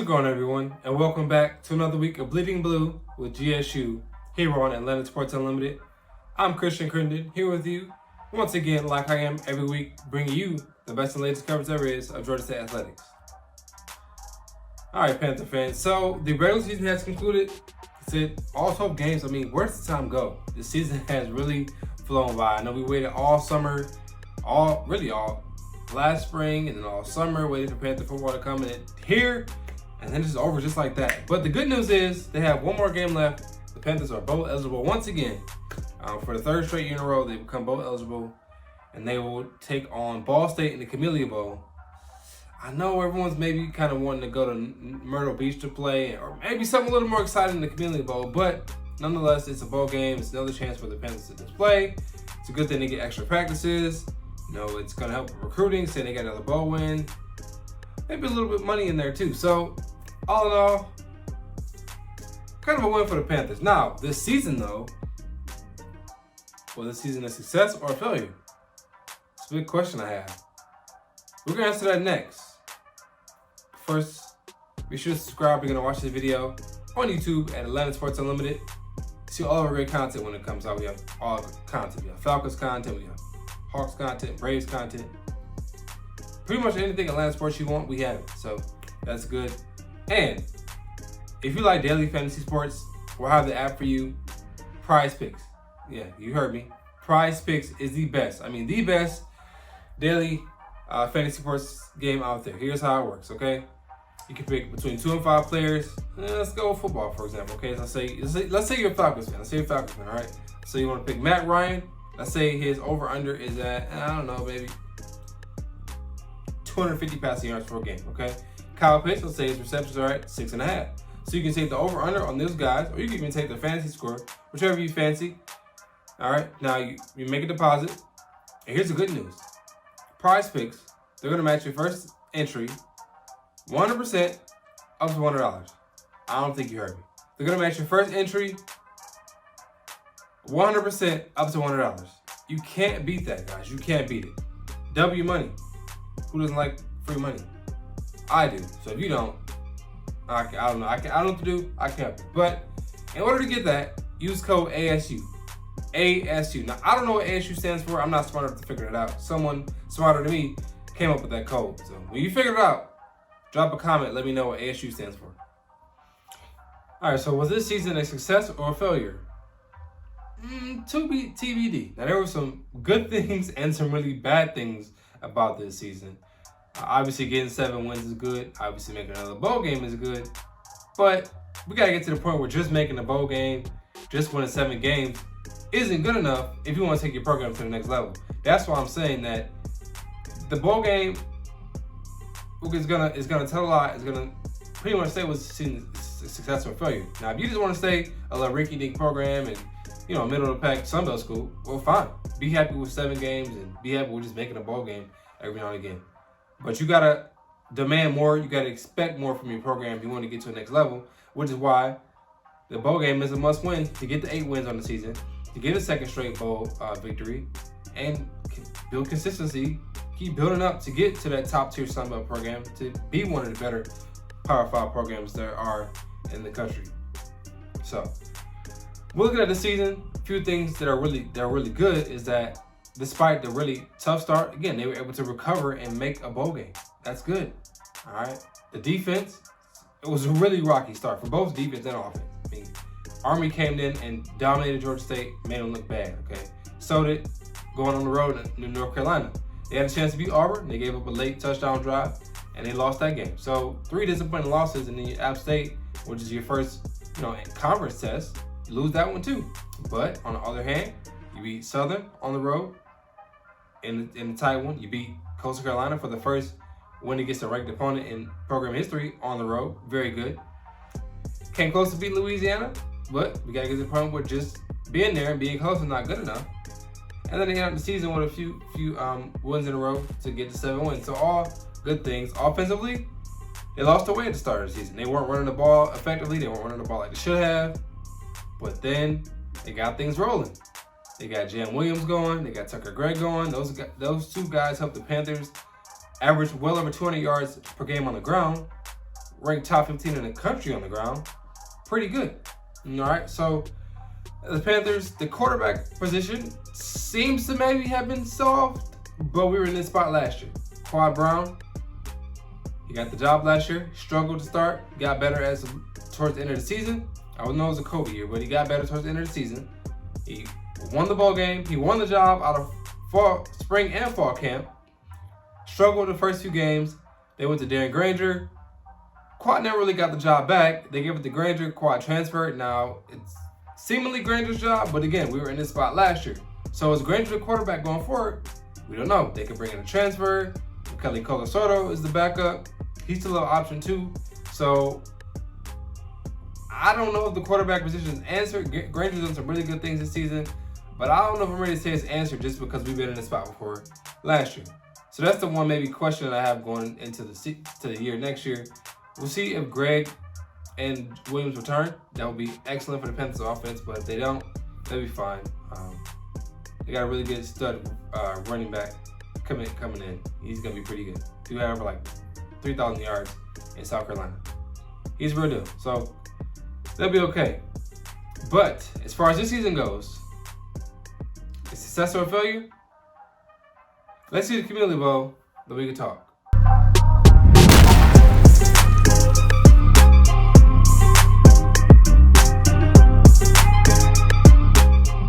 going on, everyone, and welcome back to another week of Bleeding Blue with GSU here on Atlanta Sports Unlimited. I'm Christian Crittenden here with you once again, like I am every week, bringing you the best and latest coverage there is of Georgia State athletics. All right, Panther fans. So the regular season has concluded. It's it. All 12 games. I mean, where's the time go? The season has really flown by. I know we waited all summer, all last spring, and then all summer waiting for Panther football to come in here, and then it's over just like that. But the good news is they have one more game left. The Panthers are bowl eligible once again. For the third straight year in a row, they become bowl eligible, and they will take on Ball State in the Camellia Bowl. I know everyone's maybe kind of wanting to go to Myrtle Beach to play, or maybe something a little more exciting than the Camellia Bowl, but nonetheless, it's a bowl game. It's another chance for the Panthers to display. It's a good thing to get extra practices. You know, it's going to help with recruiting, saying they got another bowl win. Maybe a little bit of money in there too. So, all in all, kind of a win for the Panthers. Now, this season though, was this season a success or a failure? It's a big question I have. We're going to answer that next. First, be sure to subscribe. You're going to watch this video on YouTube at Atlanta Sports Unlimited. See all of our great content when it comes out. We have all the content. We have Falcons content. We have Hawks content, Braves content. Pretty much anything Atlanta sports you want, we have it. So that's good. And if you like daily fantasy sports, we'll have the app for you. Prize Picks. Yeah, you heard me. Prize Picks is the best. I mean, the best daily fantasy sports game out there. Here's how it works, okay? You can pick between 2 and 5 players. Let's go with football, for example, okay? Let's say you're a Falcons fan. Let's say you're a Falcons fan, all right? So you want to pick Matt Ryan. Let's say his over-under is at, I don't know, maybe 250 passing yards per game, okay? Kyle Pitts, let's say his receptions are at 6.5. So you can take the over-under on those guys, or you can even take the fantasy score, whichever you fancy. All right, now you make a deposit. And here's the good news. Prize Picks, they're going to match your first entry 100% up to $100. I don't think you heard me. They're going to match your first entry 100% up to $100. You can't beat that, guys. You can't beat it. W money. Who doesn't like free money? I do. So if you don't, I don't know. I don't know what to do. I can't. But in order to get that, use code ASU. ASU. Now, I don't know what ASU stands for. I'm not smart enough to figure it out. Someone smarter than me came up with that code. So when you figure it out, drop a comment. Let me know what ASU stands for. All right. So was this season a success or a failure? To be TBD. Now, there were some good things and some really bad things about this season. Obviously, getting 7 wins is good. Obviously, making another bowl game is good. But we got to get to the point where just making a bowl game, just winning 7 games, isn't good enough if you want to take your program to the next level. That's why I'm saying that the bowl game is gonna tell a lot. It's gonna pretty much say what's seeing success or failure. Now, if you just want to stay a little rinky-dink program and middle of the pack Sunbelt school, well, fine. Be happy with 7 games and be happy with just making a bowl game every now and again. But you gotta demand more. You gotta expect more from your program if you want to get to the next level, which is why the bowl game is a must-win to get the 8 wins on the season, to get a second straight bowl victory, and build consistency. Keep building up to get to that top-tier Sunbelt program, to be one of the better Power 5 programs there are in the country. So, looking at the season, a few things that are really good is that despite the really tough start, again, they were able to recover and make a bowl game. That's good. All right. The defense, it was a really rocky start for both defense and offense. I mean, Army came in and dominated Georgia State, made them look bad, okay? So did going on the road in North Carolina. They had a chance to beat Auburn. They gave up a late touchdown drive, and they lost that game. So 3 disappointing losses, and then App State, which is your first, conference test, you lose that one too. But on the other hand, you beat Southern on the road in the tight one. You beat Coastal Carolina for the first win against a ranked opponent in program history on the road. Very good. Came close to beat Louisiana, but we got to get to the point where just being there and being close is not good enough. And then they ended the season with a few wins in a row to get to 7 wins. So all good things. Offensively, they lost their way at the start of the season. They weren't running the ball effectively. They weren't running the ball like they should have. But then they got things rolling. They got Jam Williams going. They got Tucker Gregg going. Those 2 guys helped the Panthers average well over 200 yards per game on the ground, ranked top 15 in the country on the ground. Pretty good. All right, so the Panthers, the quarterback position seems to maybe have been solved, but we were in this spot last year. Quad Brown, he got the job last year, struggled to start, got better towards the end of the season. I would know it was a COVID year, but he got better towards the end of the season. He won the ball game. He won the job out of spring and fall camp. Struggled the first few games. They went to Darren Granger. Quad never really got the job back. They gave it to Granger. Quad transferred. Now, it's seemingly Granger's job, but again, we were in this spot last year. So is Granger the quarterback going forward? We don't know. They could bring in a transfer. Kelly Colasordo is the backup. He's still an option too. So I don't know if the quarterback position is answered. Granger's done some really good things this season, but I don't know if I'm ready to say it's answered just because we've been in this spot before last year. So that's the one maybe question that I have going into the year next year. We'll see if Greg and Williams return. That would be excellent for the Panthers offense, but if they don't, they'll be fine. They got a really good stud running back coming in. He's going to be pretty good. He had over like 3,000 yards in South Carolina. He's a real deal. So they'll be okay. But as far as this season goes, a success or a failure? Let's see the Community Bowl, then we can talk.